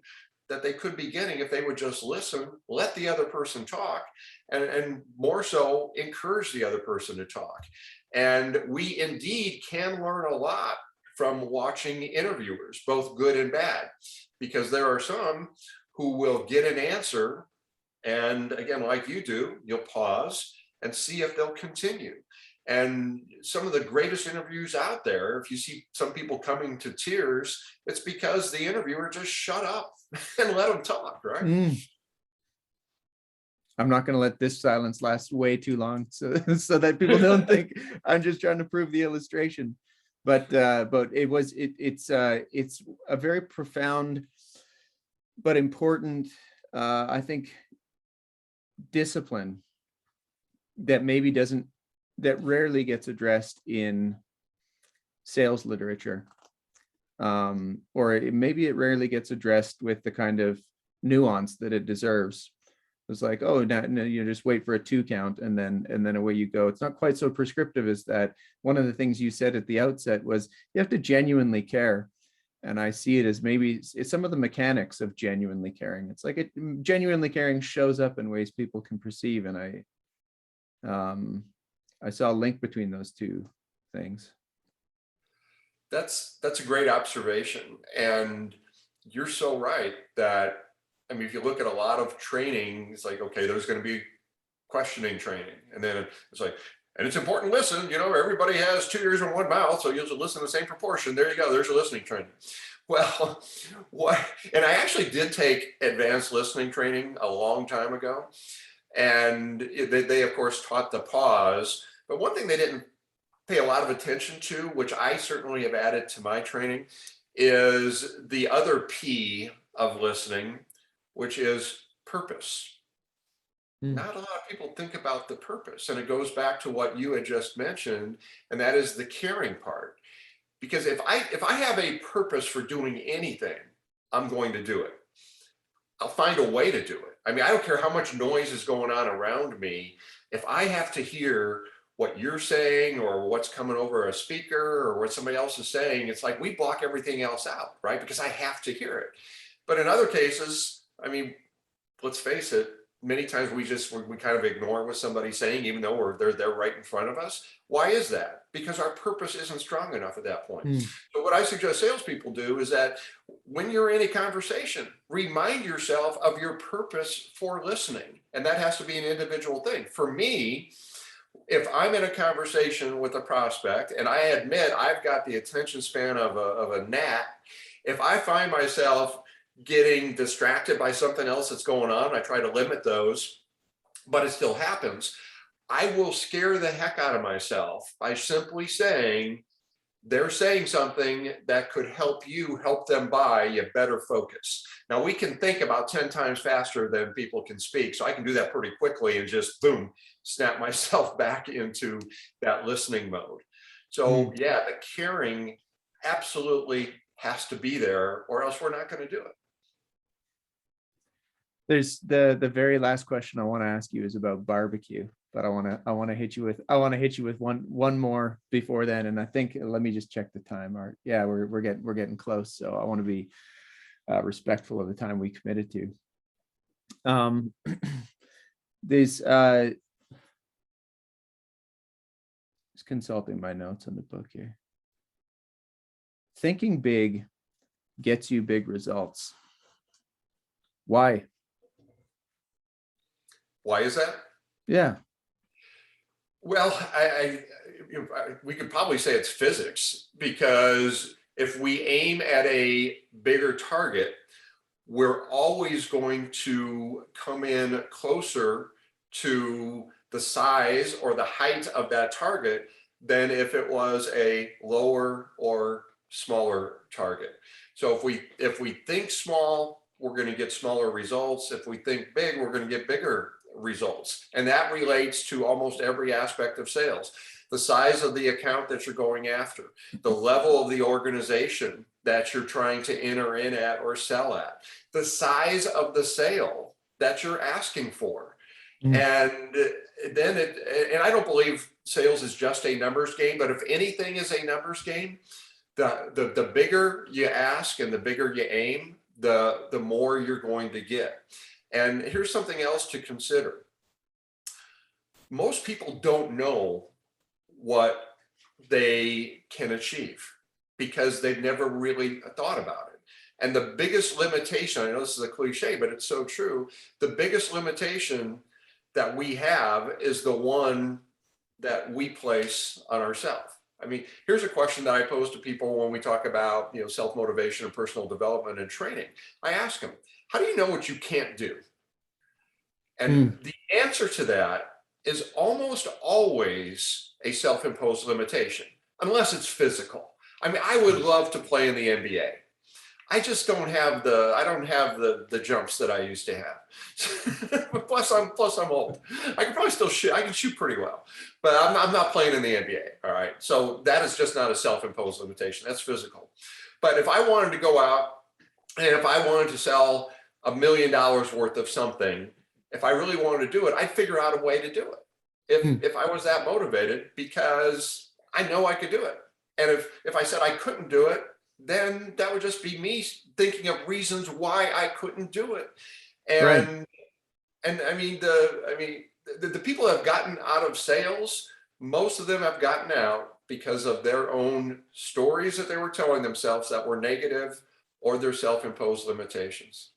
S2: that they could be getting if they would just listen, let the other person talk, and more so encourage the other person to talk. And we indeed can learn a lot from watching interviewers, both good and bad, because there are some who will get an answer. And again, like you do, you'll pause and see if they'll continue. And some of the greatest interviews out there, if you see some people coming to tears, it's because the interviewer just shut up and let them talk, right?
S1: I'm not going to let this silence last way too long, so that people don't think I'm just trying to prove the illustration. But it's a very profound but important, I think, discipline that maybe doesn't, that rarely gets addressed in sales literature. Or maybe it rarely gets addressed with the kind of nuance that it deserves. It's like, oh, no, you just wait for a 2 count and then away you go. It's not quite so prescriptive as that. One of the things you said at the outset was you have to genuinely care. And I see it as maybe it's some of the mechanics of genuinely caring. It's like genuinely caring shows up in ways people can perceive. And I saw a link between those two things.
S2: That's a great observation. And you're so right that, I mean, if you look at a lot of training, it's like, okay, there's going to be questioning training. And then it's like, and it's important to listen, everybody has 2 ears and 1 mouth, so you'll listen in the same proportion. There you go, there's your listening training. Well, and I actually did take advanced listening training a long time ago. And they of course taught the pause, but one thing they didn't pay a lot of attention to, which I certainly have added to my training, is the other P of listening, which is purpose. Not a lot of people think about the purpose, and it goes back to what you had just mentioned, and that is the caring part. Because if I have a purpose for doing anything, I'm going to do it. I'll find a way to do it. I mean, I don't care how much noise is going on around me. If I have to hear what you're saying or what's coming over a speaker or what somebody else is saying, it's like we block everything else out, right? Because I have to hear it. But in other cases, I mean, let's face it, many times we kind of ignore what somebody's saying, even though they're right in front of us. Why is that? Because our purpose isn't strong enough at that point. So what I suggest salespeople do is that when you're in a conversation, remind yourself of your purpose for listening. And that has to be an individual thing. For me, if I'm in a conversation with a prospect, and I admit I've got the attention span of a gnat, if I find myself getting distracted by something else that's going on, I try to limit those, but it still happens. I will scare the heck out of myself by simply saying, they're saying something that could help them buy, you better focus. Now we can think about 10 times faster than people can speak. So I can do that pretty quickly and just boom, snap myself back into that listening mode. So yeah, the caring absolutely has to be there, or else we're not going to do it.
S1: There's the very last question I want to ask you is about barbecue, but I want to hit you with one more before then. And I think, let me just check the time. Art. Yeah, we're getting close. So I want to be respectful of the time we committed to. There's just consulting my notes on the book here. Thinking big gets you big results. Why?
S2: Why is that?
S1: Yeah.
S2: Well, we could probably say it's physics, because if we aim at a bigger target, we're always going to come in closer to the size or the height of that target than if it was a lower or smaller target. So if we think small, we're going to get smaller results. If we think big, we're going to get bigger results. And that relates to almost every aspect of sales. The size of the account that you're going after, the level of the organization that you're trying to enter in at or sell at, the size of the sale that you're asking for. And then and I don't believe sales is just a numbers game, but if anything is a numbers game, the bigger you ask and the bigger you aim, the more you're going to get. And here's something else to consider. Most people don't know what they can achieve because they've never really thought about it. And the biggest limitation, I know this is a cliche, but it's so true. The biggest limitation that we have is the one that we place on ourselves. I mean, here's a question that I pose to people when we talk about, self-motivation and personal development and training. I ask them, how do you know what you can't do? And the answer to that is almost always a self-imposed limitation, unless it's physical. I mean, I would love to play in the NBA. I just don't have the jumps that I used to have. plus I'm old. I can probably still shoot. I can shoot pretty well, but I'm not playing in the NBA. All right. So that is just not a self-imposed limitation. That's physical. But if I wanted to go out and if I wanted to sell $1 million worth of something, if I really wanted to do it, I'd figure out a way to do it. If I was that motivated, because I know I could do it. And if I said I couldn't do it, then that would just be me thinking of reasons why I couldn't do it.
S1: Right.
S2: And I mean the people that have gotten out of sales, most of them have gotten out because of their own stories that they were telling themselves that were negative, or their self-imposed limitations.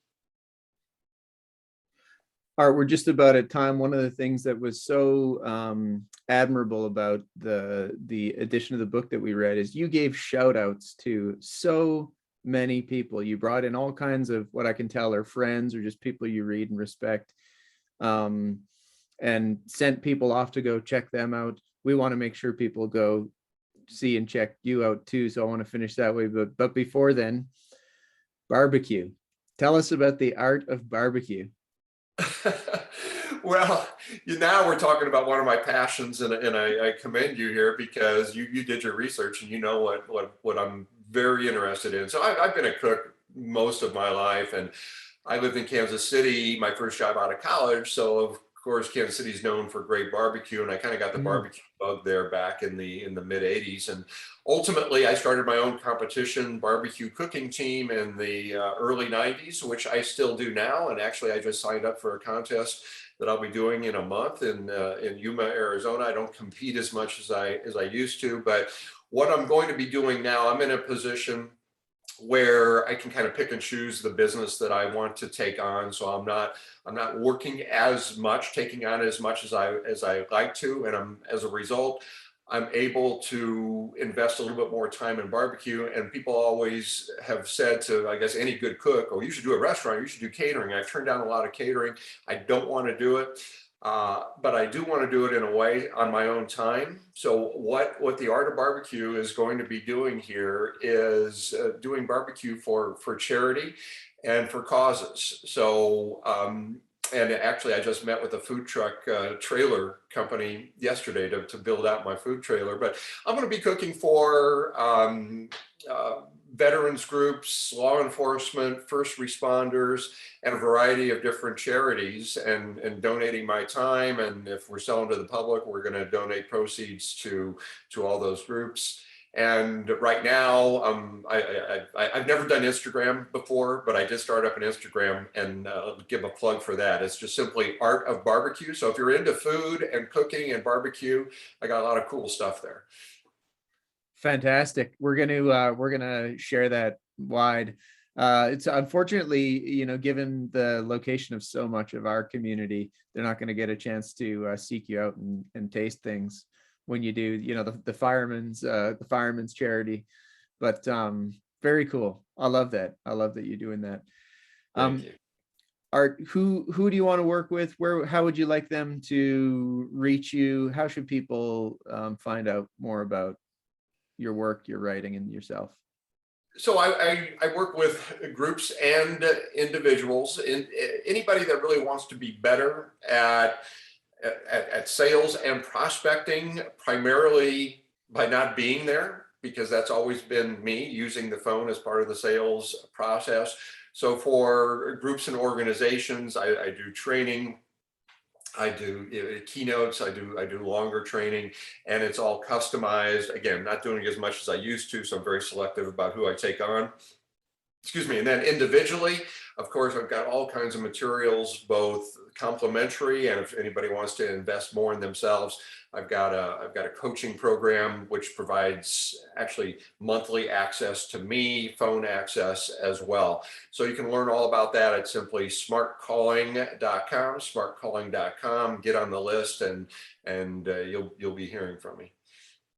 S1: Art, we're just about at time. One of the things that was so admirable about the edition of the book that we read is you gave shout outs to so many people. You brought in all kinds of what I can tell are friends or just people you read and respect, and sent people off to go check them out. We want to make sure people go see and check you out too. So I want to finish that way. But before then, barbecue. Tell us about the art of barbecue.
S2: Well, now we're talking about one of my passions, and I commend you here because you did your research and you know what I'm very interested in. So I've been a cook most of my life, and I lived in Kansas City, my first job out of college. So of course, Kansas City is known for great barbecue, and I kind of got the barbecue bug there back in the mid '80s. And ultimately, I started my own competition barbecue cooking team in the early '90s, which I still do now. And actually, I just signed up for a contest that I'll be doing in a month in Yuma, Arizona. I don't compete as much as I used to, but what I'm going to be doing now, I'm in a position where I can kind of pick and choose the business that I want to take on. So I'm not working as much, taking on as much as I like to, and as a result, I'm able to invest a little bit more time in barbecue. And people always have said to, I guess, any good cook, oh, you should do a restaurant, you should do catering. I've turned down a lot of catering. I don't want to do it. But I do want to do it in a way on my own time. So what the Art of Barbecue is going to be doing here is doing barbecue for charity and for causes. So and actually, I just met with a food truck trailer company yesterday to build out my food trailer. But I'm going to be cooking for veterans groups, law enforcement, first responders, and a variety of different charities, and donating my time. And if we're selling to the public, we're going to donate proceeds to all those groups. And right now, I've never done Instagram before, but I did start up an Instagram, and give a plug for that. It's just simply Art of Barbecue. So if you're into food and cooking and barbecue, I got a lot of cool stuff there.
S1: Fantastic. We're gonna share that wide. It's unfortunately, given the location of so much of our community, they're not going to get a chance to seek you out and taste things when you do. The fireman's charity, but very cool. I love that. I love that you're doing that.
S2: Thank you.
S1: Art, who do you want to work with? How would you like them to reach you? How should people find out more about your work, your writing, and yourself?
S2: So I work with groups and individuals, and anybody that really wants to be better at sales and prospecting, primarily by not being there, because that's always been me, using the phone as part of the sales process. So for groups and organizations, I do training, I do keynotes, I do longer training, and it's all customized. Again, not doing as much as I used to, so I'm very selective about who I take on. Excuse me. And then individually, of course, I've got all kinds of materials, both complimentary, and if anybody wants to invest more in themselves, I've got a coaching program which provides actually monthly access to me, phone access as well. So you can learn all about that at simply smartcalling.com, smartcalling.com. Get on the list, and you'll be hearing from me.